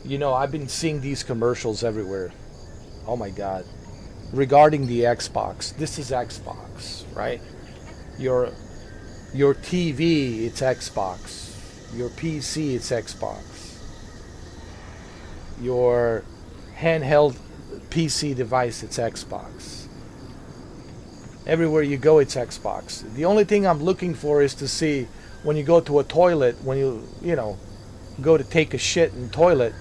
I've been seeing these commercials everywhere. Oh my God. Regarding the Xbox, this is Xbox, right? Your your TV, it's Xbox. Your PC, it's Xbox. Your handheld PC device, it's Xbox. Everywhere you go, it's Xbox. The only thing I'm looking for is to see when you go to a toilet, when go to take a shit in the toilet,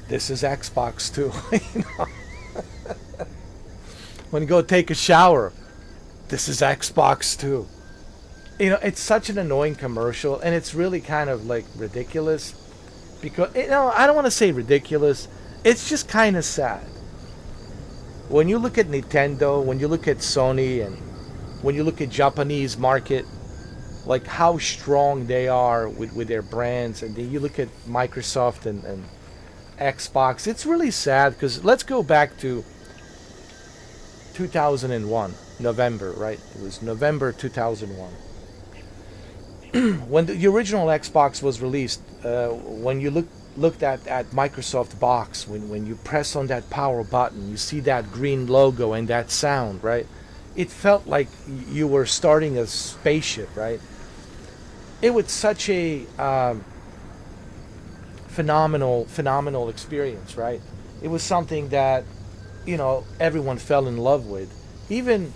this is Xbox too. You know? When you go take a shower, this is Xbox too. It's such an annoying commercial, and it's really kind of like ridiculous because I don't want to say ridiculous. It's just kind of sad when you look at Nintendo, when you look at Sony, and when you look at Japanese market, like how strong they are with their brands, and then you look at Microsoft and Xbox. It's really sad because let's go back to 2001, November, right? It was November 2001 when the original Xbox was released. When you looked at Microsoft box, when you press on that power button, you see that green logo and that sound, right? It felt like you were starting a spaceship, right? It was such a phenomenal experience, right? It was something that everyone fell in love with, even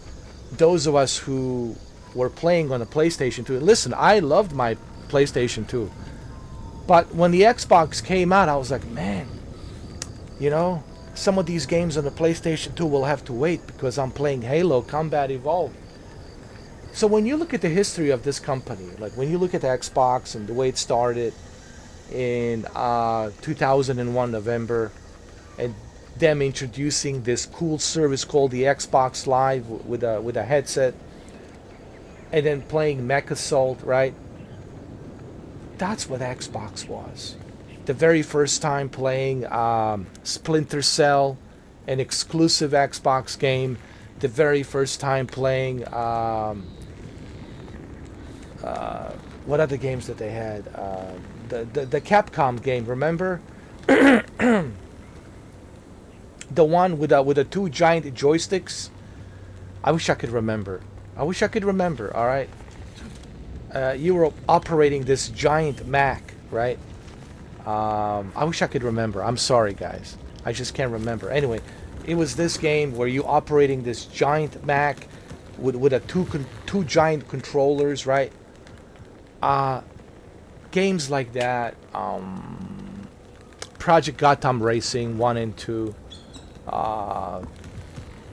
those of us who were playing on a PlayStation 2. Listen, I loved my PlayStation 2, but when the Xbox came out, I was like, man, some of these games on the PlayStation 2 will have to wait because I'm playing Halo Combat Evolved. So when you look at the history of this company, like when you look at the Xbox and the way it started in 2001 November, and them introducing this cool service called the Xbox Live with a headset, and then playing Mech Assault, right? That's what Xbox was. The very first time playing Splinter Cell, an exclusive Xbox game. The very first time playing what other games that they had? The Capcom game, remember? The one with the two giant joysticks. I wish I could remember. All right. You were operating this giant Mac, right? I wish I could remember. I'm sorry, guys. I just can't remember. Anyway, it was this game where you operating this giant Mac with a two giant controllers, right? Games like that. Project Gotham Racing 1 and 2.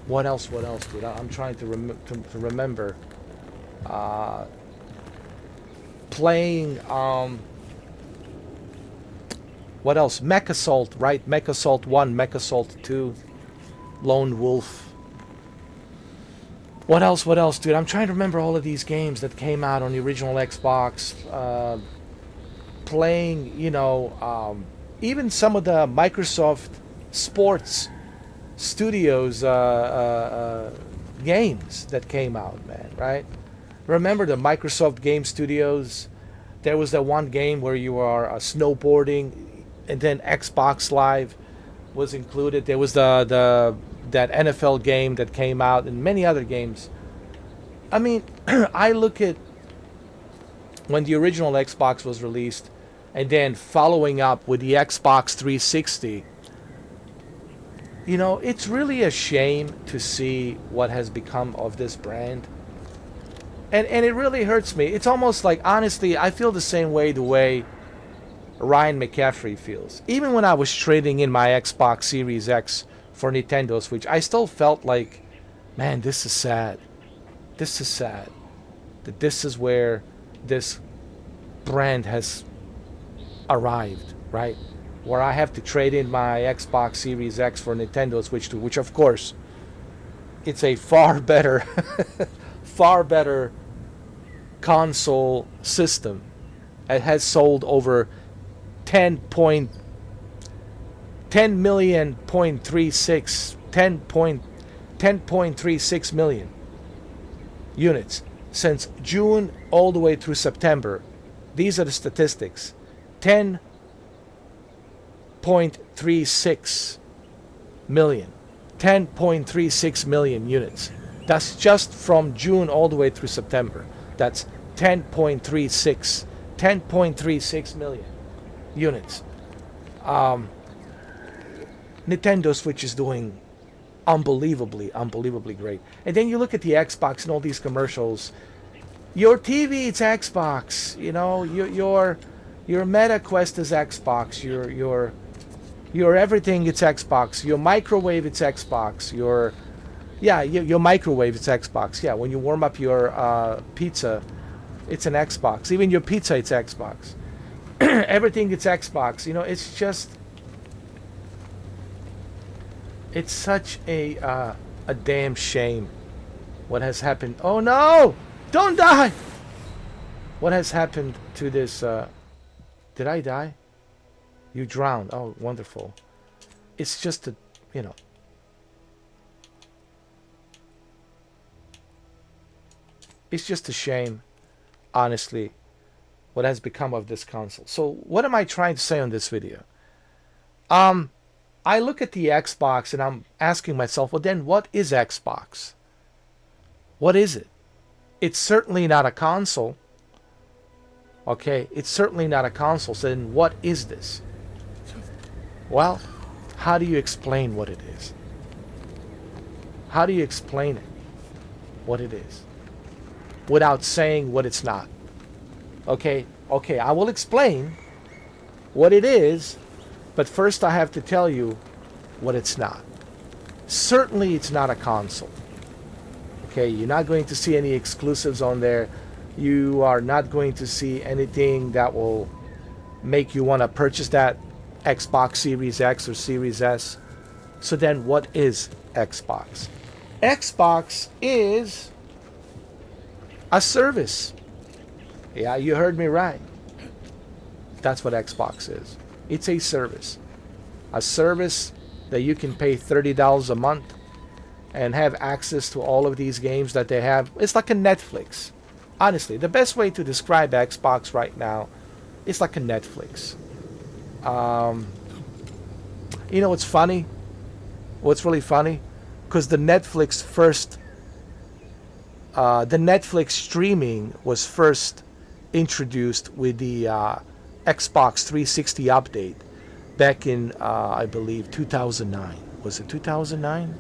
What else, dude? I'm trying to remember. Playing, what else? Mech Assault, right? Mech Assault 1, Mech Assault 2, Lone Wolf. What else, dude? I'm trying to remember all of these games that came out on the original Xbox. Playing, even some of the Microsoft Sports Studios games that came out, man, right? Remember the Microsoft Game Studios? There was that one game where you are snowboarding, and then Xbox Live was included. There was the that NFL game that came out, and many other games. I mean, I look at when the original Xbox was released, and then following up with the Xbox 360. It's really a shame to see what has become of this brand. And it really hurts me. It's almost like, honestly, I feel the way Ryan McCaffrey feels. Even when I was trading in my Xbox Series X for Nintendo Switch, I still felt like, man, this is sad. This is sad. That this is where this brand has arrived, right? Where I have to trade in my Xbox Series X for Nintendo Switch 2, which of course, it's a far better, far better console system. It has sold over 10 million point 36 10.36 million units since June all the way through September. These are the statistics. 10.36 million. 10.36 million units. That's just from June all the way through September. That's 10.36 million units. Nintendo Switch is doing unbelievably great. And then you look at the Xbox and all these commercials. Your TV, it's Xbox. You know, your Meta Quest is Xbox. Your everything, it's Xbox. Your microwave, it's Xbox. Your microwave, it's Xbox. Yeah, when you warm up your pizza, it's an Xbox. Even your pizza, it's Xbox. Everything, it's Xbox. You know, it's just, it's such a damn shame what has happened. Oh no! Don't die! What has happened to this? Did I die? You drowned. Oh, wonderful. It's just a, you know. It's just a shame, honestly, what has become of this console. So what am I trying to say on this video? I look at the Xbox and I'm asking myself, well then what is Xbox? What is it? It's certainly not a console. Okay, it's certainly not a console. So then what is this? Well, how do you explain what it is? How do you explain it? What it is? Without saying what it's not. Okay, I will explain what it is, but first I have to tell you what it's not. Certainly it's not a console. Okay, you're not going to see any exclusives on there. You are not going to see anything that will make you want to purchase that Xbox Series X or Series S. So then what is Xbox? Xbox is a service. Yeah, you heard me right. That's what Xbox is. It's a service. A service that you can pay $30 a month and have access to all of these games that they have. It's like a Netflix. Honestly, the best way to describe Xbox right now, it's like a Netflix. You know what's funny? What's really funny? Because the Netflix streaming was first introduced with the Xbox 360 update back in, I believe, 2009. Was it 2009?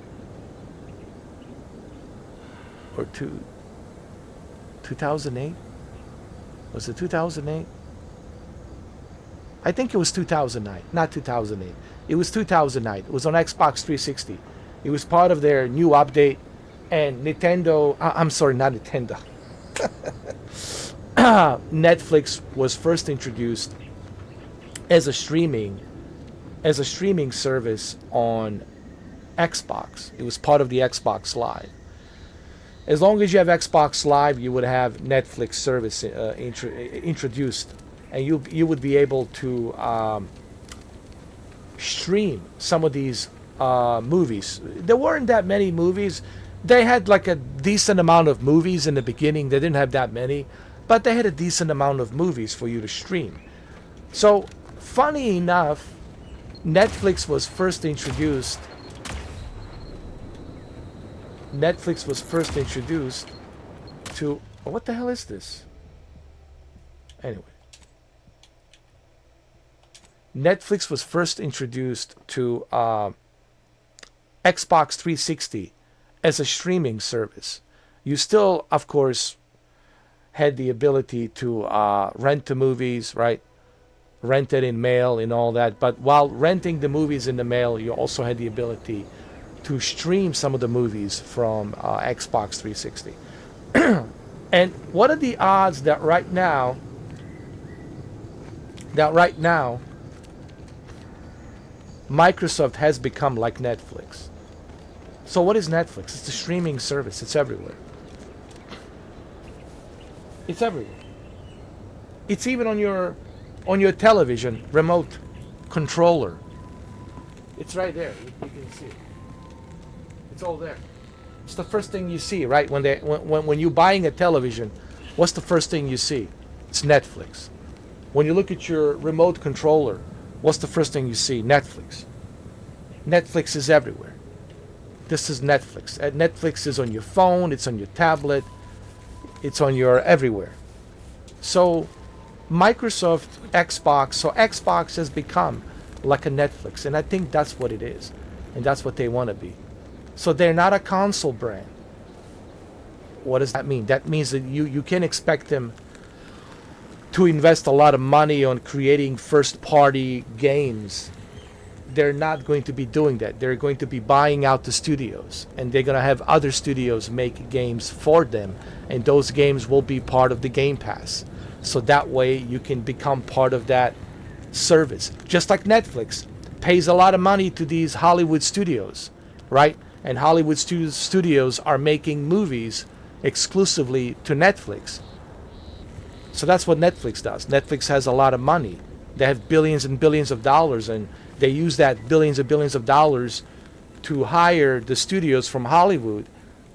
Or 2008? Was it 2008? I think it was 2009, not 2008. It was 2009. It was on Xbox 360. It was part of their new update, and Nintendo, I'm sorry, not Nintendo. Netflix was first introduced as a streaming service on Xbox. It was part of the Xbox Live. As long as you have Xbox Live, you would have Netflix service introduced, and you would be able to stream some of these movies. There weren't that many movies. They had like a decent amount of movies in the beginning. They didn't have that many, but they had a decent amount of movies for you to stream. So, funny enough, Netflix was first introduced to, what the hell is this? Anyway, Netflix was first introduced to Xbox 360 as a streaming service. You still, of course, had the ability to rent the movies, right? Rent it in mail and all that. But while renting the movies in the mail, you also had the ability to stream some of the movies from Xbox 360. And what are the odds that right now Microsoft has become like Netflix? So what is Netflix? It's a streaming service. It's everywhere. It's everywhere. It's even on your television remote controller. It's right there. You can see it. It's all there. It's the first thing you see, right? When you're buying a television, what's the first thing you see? It's Netflix. When you look at your remote controller, what's the first thing you see? Netflix. Netflix is everywhere. This is Netflix. Netflix is on your phone, it's on your tablet, it's on your everywhere. So Microsoft Xbox, so Xbox has become like a Netflix, and I think that's what it is, and that's what they want to be. So they're not a console brand. What does that mean? That means that you can expect them to invest a lot of money on creating first party games. They're not going to be doing that. They're going to be buying out the studios, and they're going to have other studios make games for them, and those games will be part of the Game Pass. So that way you can become part of that service. Just like Netflix pays a lot of money to these Hollywood studios, right? And Hollywood studios are making movies exclusively to Netflix. So that's what Netflix does. Netflix has a lot of money. They have billions and billions of dollars, and they use that billions and billions of dollars to hire the studios from Hollywood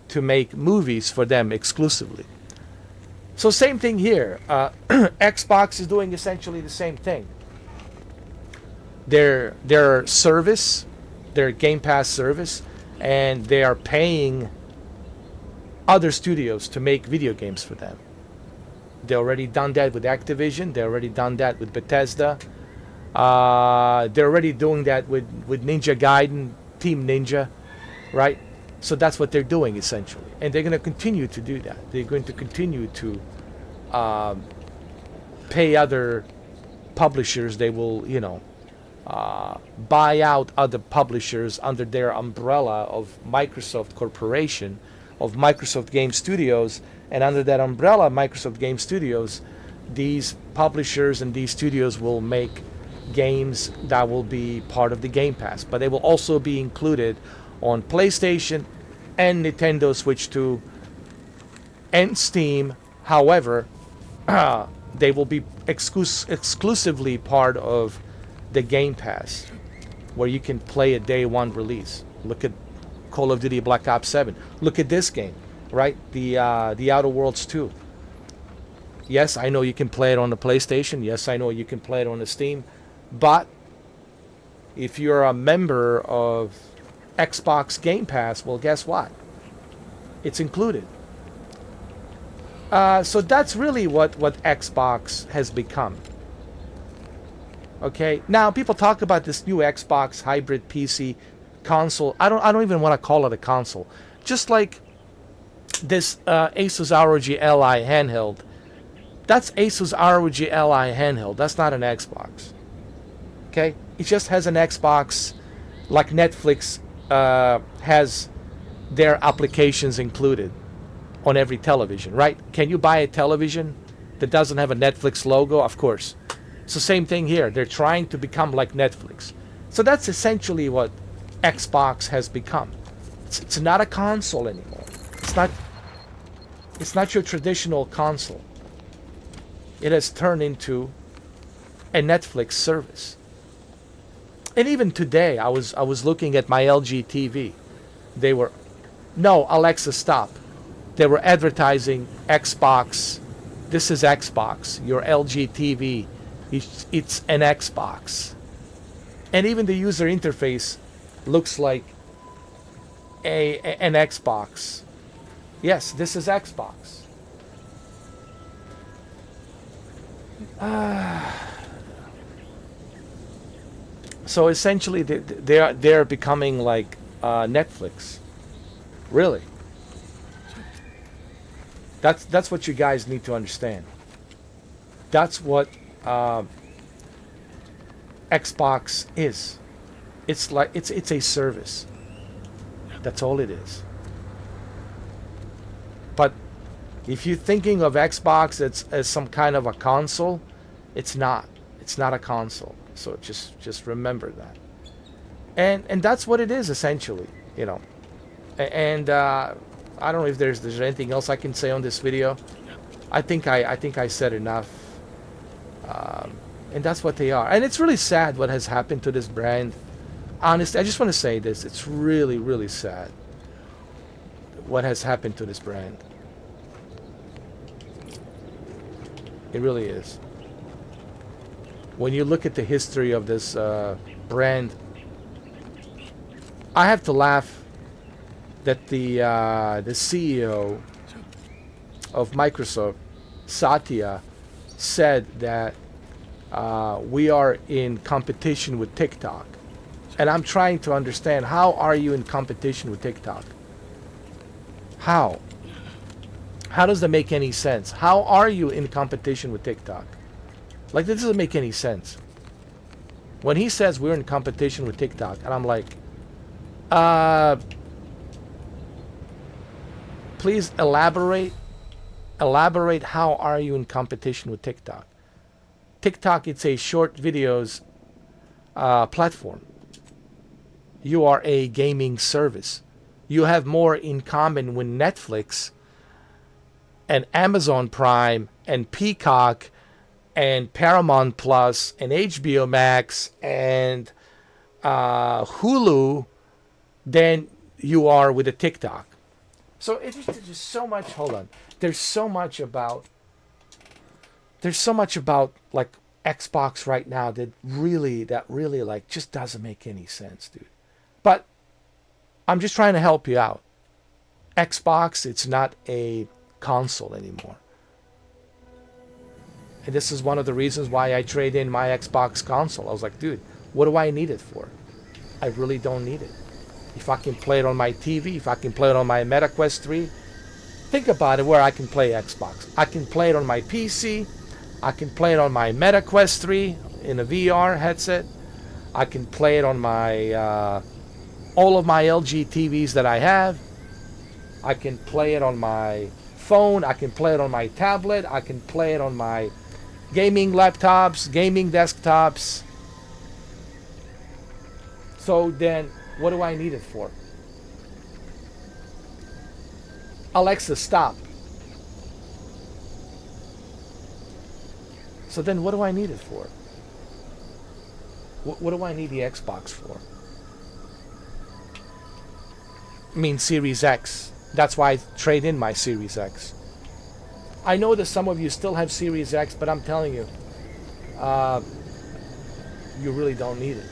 to make movies for them exclusively. So same thing here. Xbox is doing essentially the same thing. Their service, their Game Pass service, and they are paying other studios to make video games for them. They already done that with Activision. They already done that with Bethesda. They're already doing that with Ninja Gaiden, Team Ninja, right? So that's what they're doing essentially, and they're going to continue to do that. They're going to continue to pay other publishers. They will, buy out other publishers under their umbrella of Microsoft Corporation, of Microsoft Game Studios, and under that umbrella, Microsoft Game Studios, these publishers and these studios will make games that will be part of the Game Pass, but they will also be included on PlayStation and Nintendo Switch 2 and Steam. However, they will be exclusively part of the Game Pass, where you can play a day one release. Look at Call of Duty Black Ops 7. Look at this game, right? The Outer Worlds 2. Yes, I know you can play it on the PlayStation. Yes, I know you can play it on the Steam. But if you're a member of Xbox Game Pass, well, guess what? It's included. So that's really what Xbox has become. Okay. Now people talk about this new Xbox hybrid PC console. I don't even want to call it a console. Just like this Asus ROG Ally handheld. That's Asus ROG Ally handheld. That's not an Xbox. Okay? It just has an Xbox, like Netflix has their applications included on every television, right? Can you buy a television that doesn't have a Netflix logo? Of course. It's the same thing here. They're trying to become like Netflix. So that's essentially what Xbox has become. It's not a console anymore. It's not your traditional console. It has turned into a Netflix service. And even today, I was looking at my LG TV. They were, no, Alexa, stop. They were advertising Xbox. This is Xbox. Your LG TV. It's an Xbox. And even the user interface looks like an Xbox. Yes, this is Xbox. So essentially, they're becoming like Netflix. Really. That's what you guys need to understand. That's what Xbox is. It's like it's a service. That's all it is. But if you're thinking of Xbox as some kind of a console, it's not. It's not a console. So just remember that. And that's what it is essentially, And I don't know if there's anything else I can say on this video. I think I said enough. And that's what they are. And it's really sad what has happened to this brand. Honestly, I just want to say this. It's really, really sad what has happened to this brand. It really is. when you look at the history of this brand, I have to laugh that the CEO of Microsoft, Satya, said that we are in competition with TikTok. And I'm trying to understand, how are you in competition with TikTok? How? How does that make any sense? How are you in competition with TikTok? Like, this doesn't make any sense. When he says we're in competition with TikTok, and I'm like, please elaborate. Elaborate, how are you in competition with TikTok? TikTok, it's a short videos platform. You are a gaming service. You have more in common with Netflix and Amazon Prime and Peacock and Paramount Plus and HBO Max and Hulu than you are with a TikTok. So it's just so much. Hold on. There's so much about like Xbox right now that really like just doesn't make any sense, dude. But I'm just trying to help you out. Xbox, it's not a console anymore. And this is one of the reasons why I trade in my Xbox console. I was like, dude, what do I need it for? I really don't need it. If I can play it on my TV, if I can play it on my MetaQuest 3, think about it where I can play Xbox. I can play it on my PC. I can play it on my MetaQuest 3 in a VR headset. I can play it on my all of my LG TVs that I have. I can play it on my phone. I can play it on my tablet. I can play it on my gaming laptops, gaming desktops. So then, what do I need it for? Alexa, stop. So then what do I need it for? What do I need the Xbox for? I mean, Series X. That's why I trade in my Series X. I know that some of you still have Series X, but I'm telling you, you really don't need it.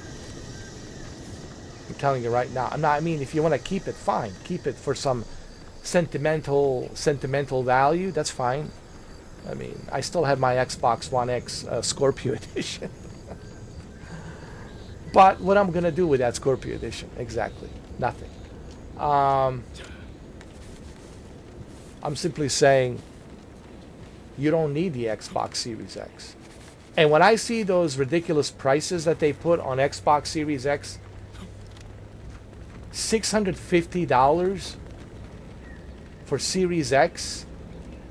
I'm telling you right now. I mean, if you want to keep it, fine. Keep it for some sentimental value. That's fine. I mean, I still have my Xbox One X Scorpio edition. But what I'm gonna do with that Scorpio edition? Exactly nothing. I'm simply saying you don't need the Xbox Series X. And when I see those ridiculous prices that they put on Xbox Series X, $650 for Series X,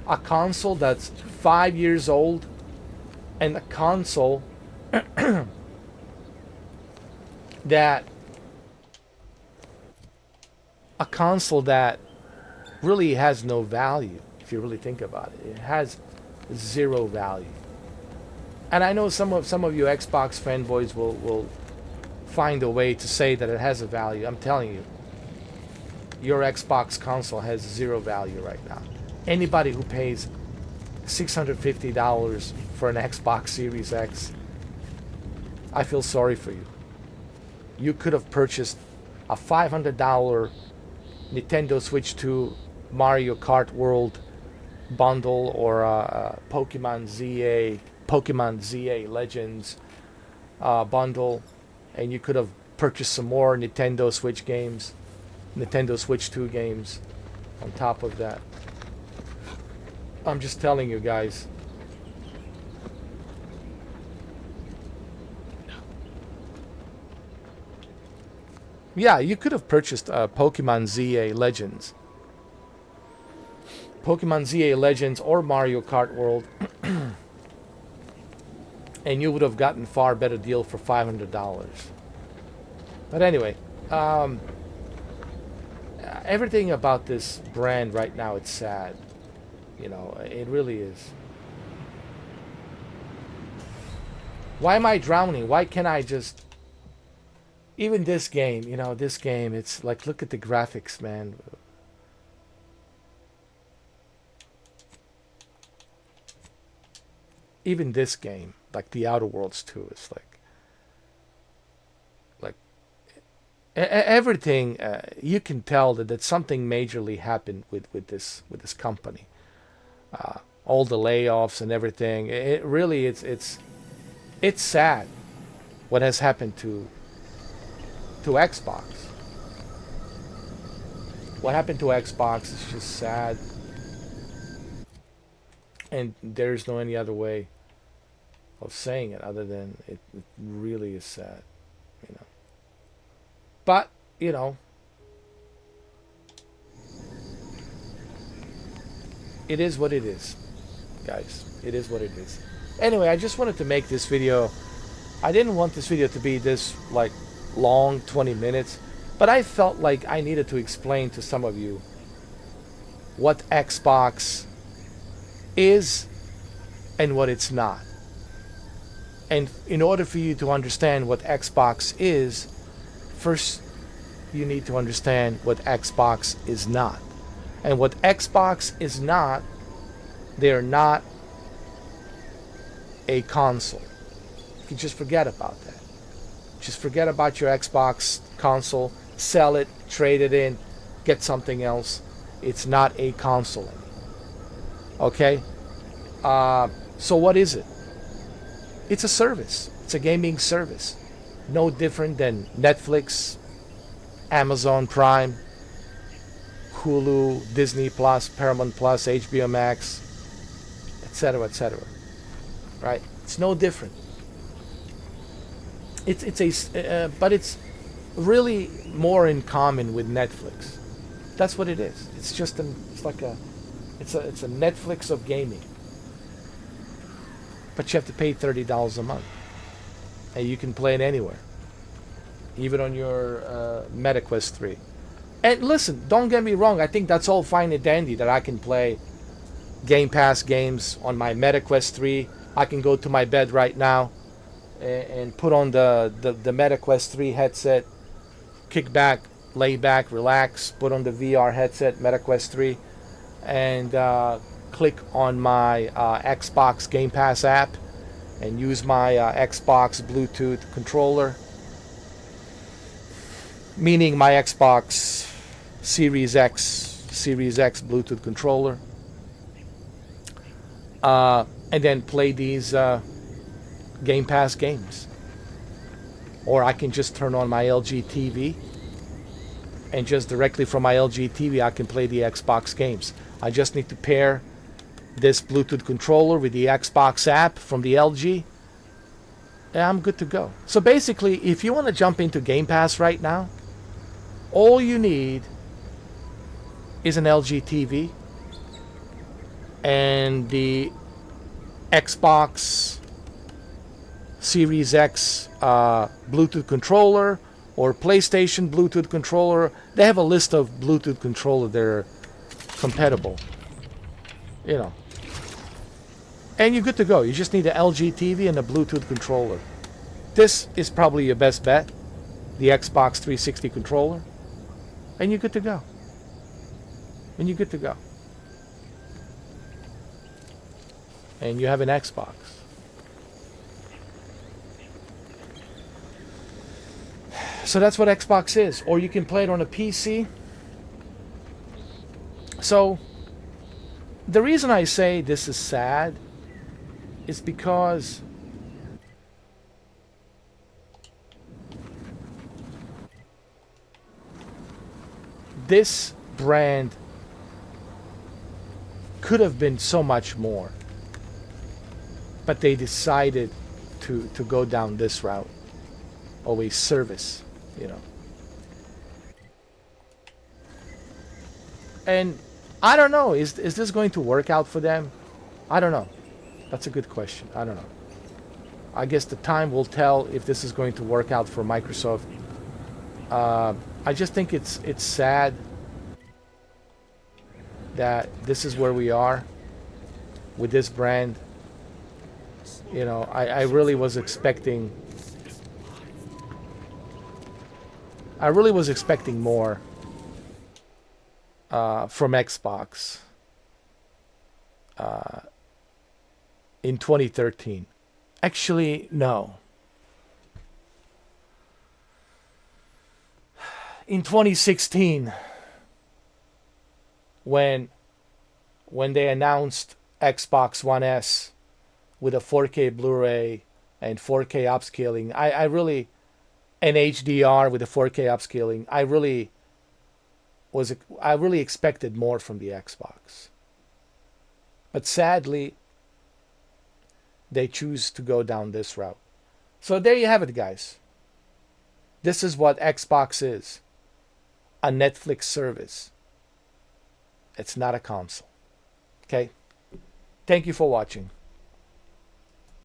a console that's 5 years old, and a console that really has no value. If you really think about it, it has zero value. And I know some of you Xbox fanboys will find a way to say that it has a value. I'm telling you, your Xbox console has zero value right now. Anybody who pays $650 for an Xbox Series X, I feel sorry for you. You could have purchased a $500 Nintendo Switch 2 Mario Kart World bundle, or a Pokemon ZA Legends bundle, and you could have purchased some more Nintendo Switch games, Nintendo Switch 2 games on top of that. I'm just telling you guys. Yeah, you could have purchased Pokemon ZA Legends. Pokemon ZA Legends or Mario Kart World. And you would have gotten far better deal for $500. But anyway, everything about this brand right now, it's sad. You know, it really is. Why am I drowning? Why can't I just... Even this game, you know, this game, it's like, look at the graphics, man. Even this game. like the Outer Worlds too. It's like everything. You can tell that something majorly happened with this company. All the layoffs and everything. It really it's sad what has happened to Xbox. What happened to Xbox is just sad, and there's no any other way of saying it other than it really is sad, you know. But you know, it is what it is, guys. It is what it is. Anyway, I just wanted to make this video. I didn't want this video to be this like long, 20 minutes, but I felt like I needed to explain to some of you what Xbox is and what it's not. And in order for you to understand what Xbox is, first you need to understand what Xbox is not. And what Xbox is not, they're not a console. You can just forget about that. Just forget about your Xbox console, sell it, trade it in, get something else. It's not a console anymore. Okay? So what is it? It's a service. It's a gaming service. No different than Netflix, Amazon Prime, Hulu, Disney Plus, Paramount Plus, HBO Max, etc., etc. Right? It's no different. But it's really more in common with Netflix. That's what it is. It's a Netflix of gaming. But you have to pay $30 a month, and you can play it anywhere, even on your MetaQuest 3. And listen, don't get me wrong. I think that's all fine and dandy that I can play Game Pass games on my MetaQuest 3. I can go to my bed right now and put on the MetaQuest 3 headset, kick back, lay back, relax, put on the VR headset, MetaQuest 3, and click on my Xbox Game Pass app and use my Xbox Bluetooth controller, meaning my Xbox Series X Bluetooth controller, and then play these Game Pass games. Or I can just turn on my LG TV, and just directly from my LG TV I can play the Xbox games. I just need to pair this Bluetooth controller with the Xbox app from the LG, and I'm good to go. So basically, if you want to jump into Game Pass right now, all you need is an LG TV and the Xbox Series X Bluetooth controller or PlayStation Bluetooth controller. They have a list of Bluetooth controllers that are compatible, you know. And you're good to go. You just need an LG TV and a Bluetooth controller. This is probably your best bet, the Xbox 360 controller. And you're good to go. And you're good to go. And you have an Xbox. So that's what Xbox is. Or you can play it on a PC. So the reason I say this is sad is because this brand could have been so much more, but they decided to go down this route, always service, you know. And I don't know, is this going to work out for them? I don't know. That's a good question. I don't know. I guess the time will tell if this is going to work out for Microsoft. I just think it's sad that this is where we are with this brand. You know, I really was expecting more from Xbox in 2013. Actually, no. In 2016, when they announced Xbox One S with a 4K Blu-ray and 4K upscaling, I really, and HDR with a 4K upscaling, I really expected more from the Xbox. But sadly, they choose to go down this route. So there you have it, guys. This is what Xbox is. A Netflix service. It's not a console. Okay? Thank you for watching.